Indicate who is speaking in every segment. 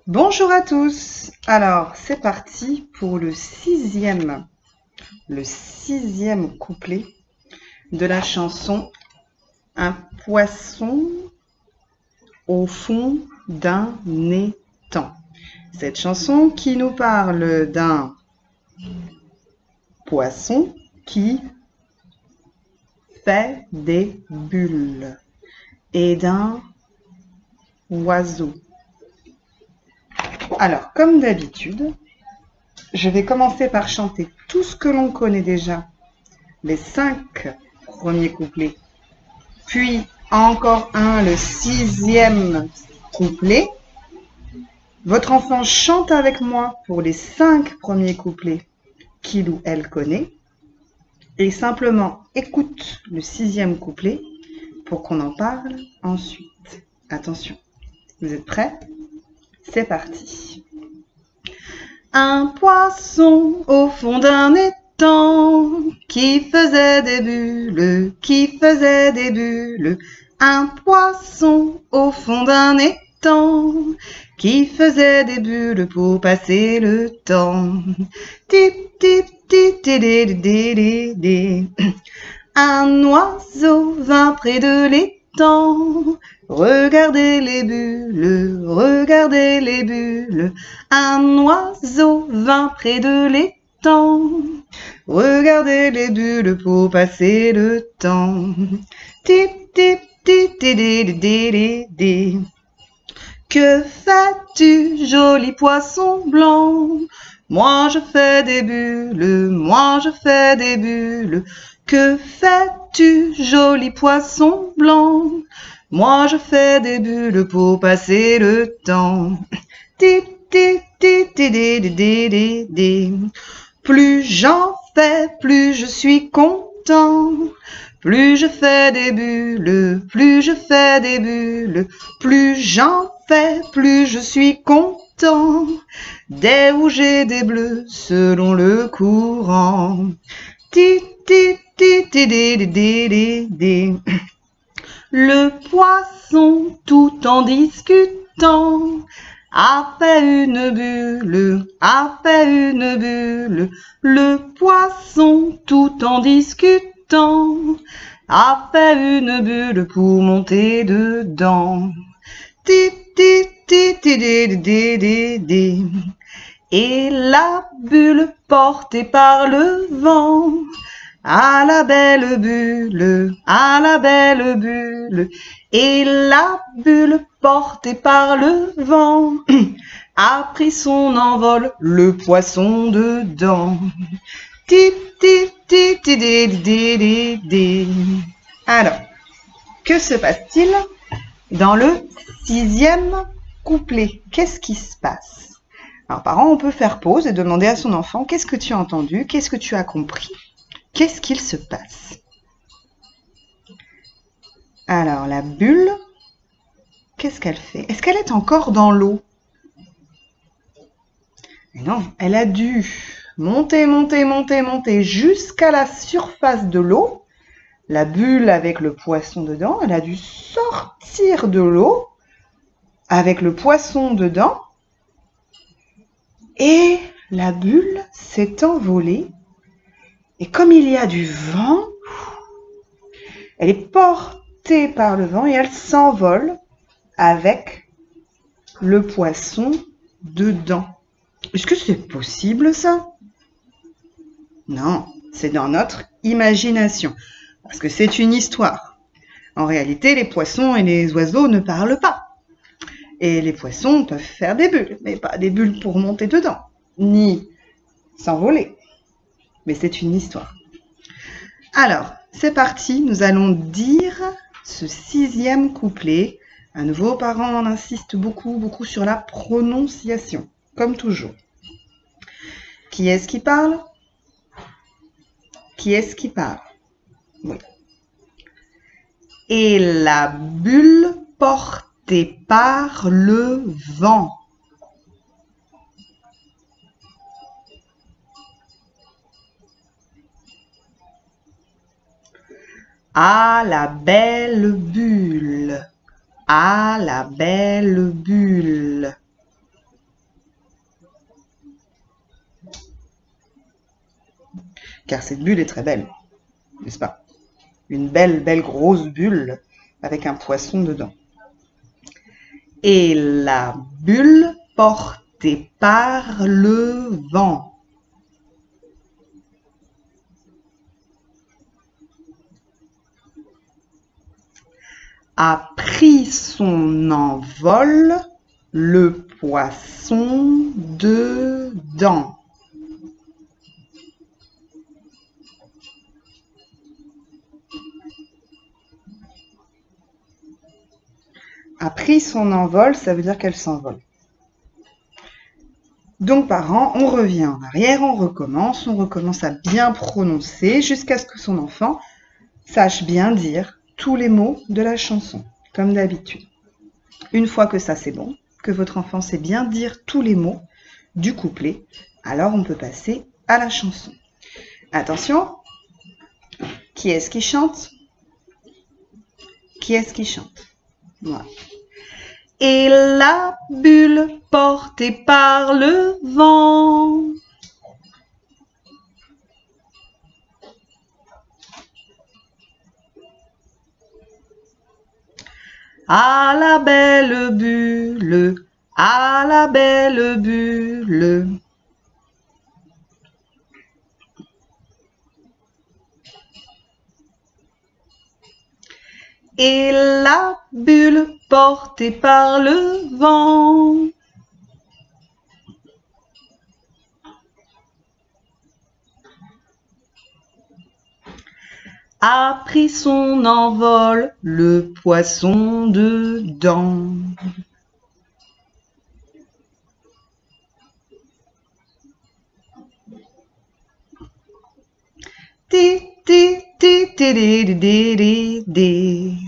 Speaker 1: Bonjour à tous. Alors, c'est parti pour le sixième couplet de la chanson Un poisson au fond d'un étang. Cette chanson qui nous parle d'un poisson qui fait des bulles et d'un oiseau. Alors, comme d'habitude, je vais commencer par chanter tout ce que l'on connaît déjà, les 5 premiers couplets, puis encore le 6e couplet. Votre enfant chante avec moi pour les 5 premiers couplets qu'il ou elle connaît, et simplement écoute le 6e couplet pour qu'on en parle ensuite. Attention, vous êtes prêts? C'est parti. Un poisson au fond d'un étang qui faisait des bulles, Un poisson au fond d'un étang qui faisait des bulles pour passer le temps. Tip, tip, tip, tip. Un oiseau vint près de l'étang. Regardez les bulles, Un oiseau vint près de l'étang. Regardez les bulles pour passer le temps. Tip, tip, tip, tip. Que fais-tu, joli poisson blanc? Moi je fais des bulles, Que fais-tu, joli poisson blanc? Moi je fais des bulles pour passer le temps. Tip, tip, tip, tip. Plus j'en fais, plus je suis content. Plus je fais des bulles, Plus j'en fais, plus je suis content. Des rouges et des bleus selon le courant. Ti, ti, ti, ti, di. Le poisson, tout en discutant, a fait une bulle. Le poisson, tout en discutant, a fait une bulle pour monter dedans. Tip, tip, tip, di. Et la bulle portée par le vent, à la belle bulle, Et la bulle portée par le vent a pris son envol, le poisson dedans. Tip, tip, tip, di. Alors, que se passe-t-il dans le 6e couplet? Qu'est-ce qui se passe? Alors, parents, on peut faire pause et demander à son enfant, qu'est-ce que tu as entendu? Qu'est-ce que tu as compris? Qu'est-ce qu'il se passe? Alors, la bulle, qu'est-ce qu'elle fait? Est-ce qu'elle est encore dans l'eau? Non, elle a dû monter jusqu'à la surface de l'eau. La bulle avec le poisson dedans, elle a dû sortir de l'eau avec le poisson dedans. Et la bulle s'est envolée. Et comme il y a du vent, elle est portée par le vent et elle s'envole avec le poisson dedans. Est-ce que c'est possible ça? Non, c'est dans notre imagination. Parce que c'est une histoire. En réalité, les poissons et les oiseaux ne parlent pas. Et les poissons peuvent faire des bulles, mais pas des bulles pour monter dedans, ni s'envoler. Mais c'est une histoire. Alors, c'est parti, nous allons dire ce 6e couplet. À nouveau, parents, on insiste beaucoup sur la prononciation, comme toujours. Qui est-ce qui parle? Qui est-ce qui parle? Oui. Et la bulle portée par le vent. Ah, la belle bulle. Ah, la belle bulle. car cette bulle est très belle, n'est-ce pas? Une belle, belle grosse bulle avec un poisson dedans. Et la bulle portée par le vent a pris son envol, le poisson dedans. A pris son envol, ça veut dire qu'elle s'envole. Donc, parents, on revient en arrière, on recommence à bien prononcer jusqu'à ce que son enfant sache bien dire tous les mots de la chanson, comme d'habitude. Une fois que ça c'est bon, que votre enfant sait bien dire tous les mots du couplet, alors on peut passer à la chanson. Attention, qui est-ce qui chante? Qui est-ce qui chante? Voilà. Et la bulle portée par le vent à la belle bulle, à la belle bulle. Et la bulle portée par le vent a pris son envol, le poisson dedans. Ti, ti, ti, ti, di, di, di, di, di.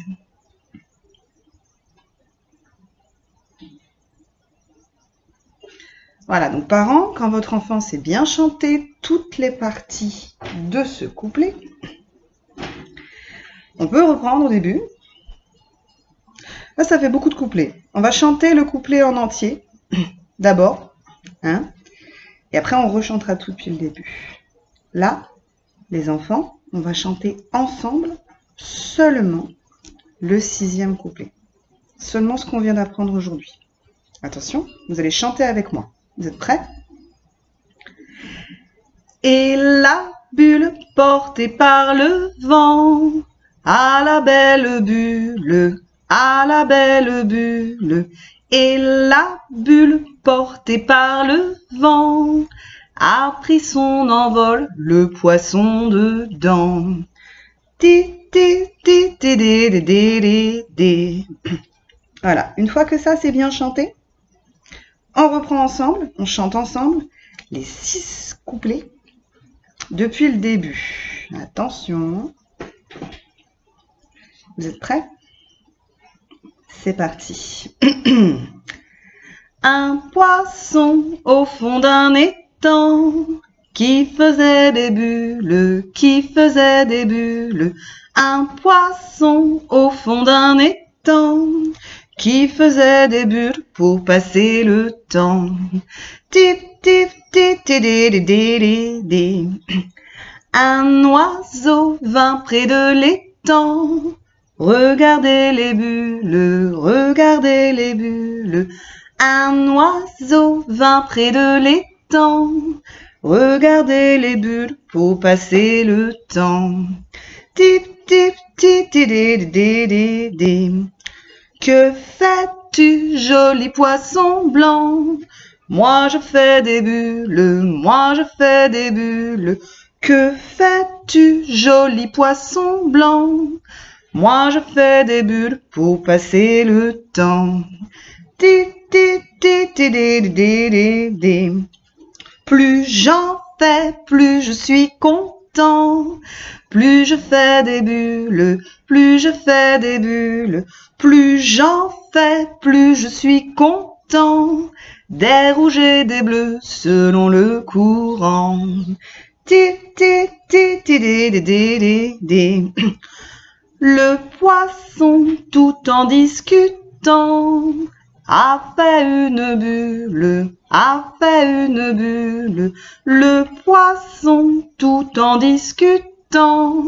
Speaker 1: Voilà, donc parents, quand votre enfant sait bien chanter toutes les parties de ce couplet, on peut reprendre au début. Là, ça fait beaucoup de couplets. On va chanter le couplet en entier, d'abord, hein, et après on rechantera tout depuis le début. Là, les enfants, on va chanter ensemble seulement le 6e couplet. Seulement ce qu'on vient d'apprendre aujourd'hui. Attention, vous allez chanter avec moi. Vous êtes prêts? Et la bulle portée par le vent, à la belle bulle, à la belle bulle. Et la bulle portée par le vent a pris son envol, le poisson dedans. Ti, ti, ti, ti, di, di, di, di, di. Voilà, une fois que ça c'est bien chanté, on reprend ensemble, on chante ensemble les 6 couplets depuis le début. Attention, vous êtes prêts? C'est parti. Un poisson au fond d'un étang qui faisait des bulles, qui faisait des bulles. Un poisson au fond d'un étang qui faisait des bulles pour passer le temps. Tip, tip, tip, tip, tip, tip, tip. Un oiseau vint près de l'étang. Regardez les bulles, regardez les bulles. Un oiseau vint près de l'étang. Regardez les bulles pour passer le temps. Tip, tip, tip, tip, tip, tip, tip, tip. Que fais-tu, joli poisson blanc? Moi je fais des bulles, moi je fais des bulles. Que fais-tu, joli poisson blanc? Moi je fais des bulles pour passer le temps. Ti, ti, ti, ti, di, di, di, di. Plus j'en fais, plus je suis content. Plus je fais des bulles, plus je fais des bulles. Plus j'en fais, plus je suis content. Des rouges et des bleus selon le courant. Ti, ti, ti, ti, di, di, di, di, di. Le poisson tout en discutant a fait une bulle, a fait une bulle. Le poisson, tout en discutant,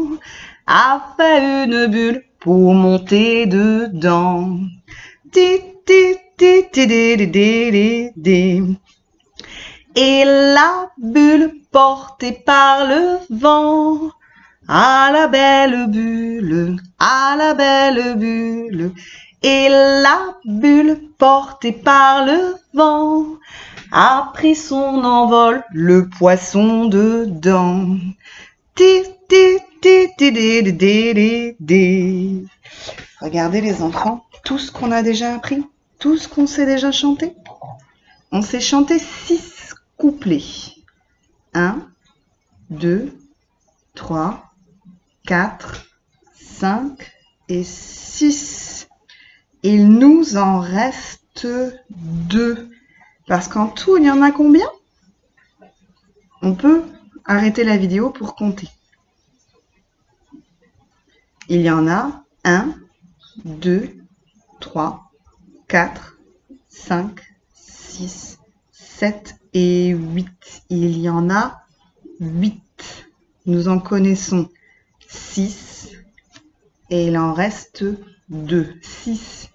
Speaker 1: a fait une bulle pour monter dedans. Ti, ti, ti, ti, di, di, di, di, di. Et la bulle portée par le vent, à la belle bulle, à la belle bulle. Et la bulle portée par le vent a pris son envol, le poisson dedans. Ti, ti, ti, ti, di, di, di, di, di. Regardez les enfants, tout ce qu'on a déjà appris, tout ce qu'on sait déjà chanter. On sait chanter 6 couplets. 1, 2, 3, 4, 5 et 6. Il nous en reste 2. Parce qu'en tout, il y en a combien? On peut arrêter la vidéo pour compter. Il y en a 1, 2, 3, 4, 5, 6, 7 et 8. Il y en a 8. Nous en connaissons 6 et il en reste 2. 6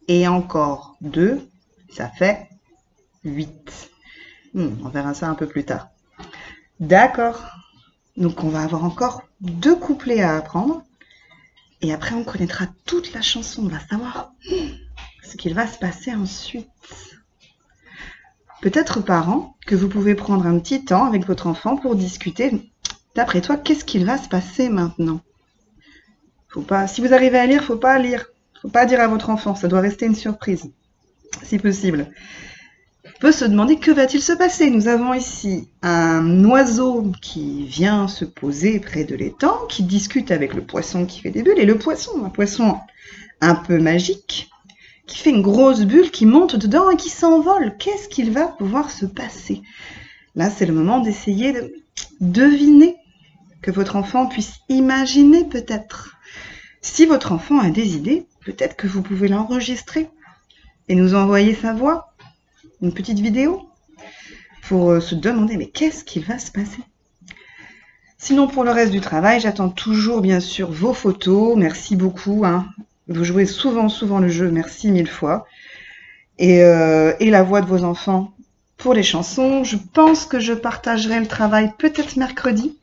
Speaker 1: et encore 2, ça fait 8. On verra ça un peu plus tard. D'accord. Donc on va avoir encore 2 couplets à apprendre. Et après on connaîtra toute la chanson. On va savoir ce qu'il va se passer ensuite. Peut-être parents que vous pouvez prendre un petit temps avec votre enfant pour discuter. D'après toi, qu'est-ce qu'il va se passer maintenant? Si vous arrivez à lire, faut pas lire. Faut pas dire à votre enfant, ça doit rester une surprise, si possible. On peut se demander que va-t-il se passer. Nous avons ici un oiseau qui vient se poser près de l'étang, qui discute avec le poisson qui fait des bulles. Et le poisson, un poisson un peu magique, qui fait une grosse bulle, qui monte dedans et qui s'envole. Qu'est-ce qu'il va pouvoir se passer? Là, c'est le moment d'essayer de deviner, que votre enfant puisse imaginer peut-être. Si votre enfant a des idées, peut-être que vous pouvez l'enregistrer et nous envoyer sa voix, une petite vidéo, pour se demander mais qu'est-ce qu'il va se passer? Sinon, pour le reste du travail, j'attends toujours bien sûr vos photos. Merci beaucoup. Vous jouez souvent le jeu, merci 1000 fois. Et la voix de vos enfants pour les chansons. Je pense que je partagerai le travail peut-être mercredi.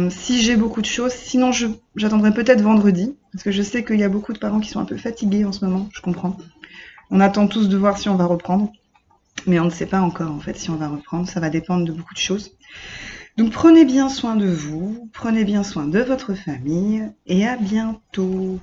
Speaker 1: Si j'ai beaucoup de choses, sinon j'attendrai peut-être vendredi, parce que je sais qu'il y a beaucoup de parents qui sont un peu fatigués en ce moment, je comprends. On attend tous de voir si on va reprendre, mais on ne sait pas encore en fait si on va reprendre, ça va dépendre de beaucoup de choses. Donc prenez bien soin de vous, prenez bien soin de votre famille, et à bientôt.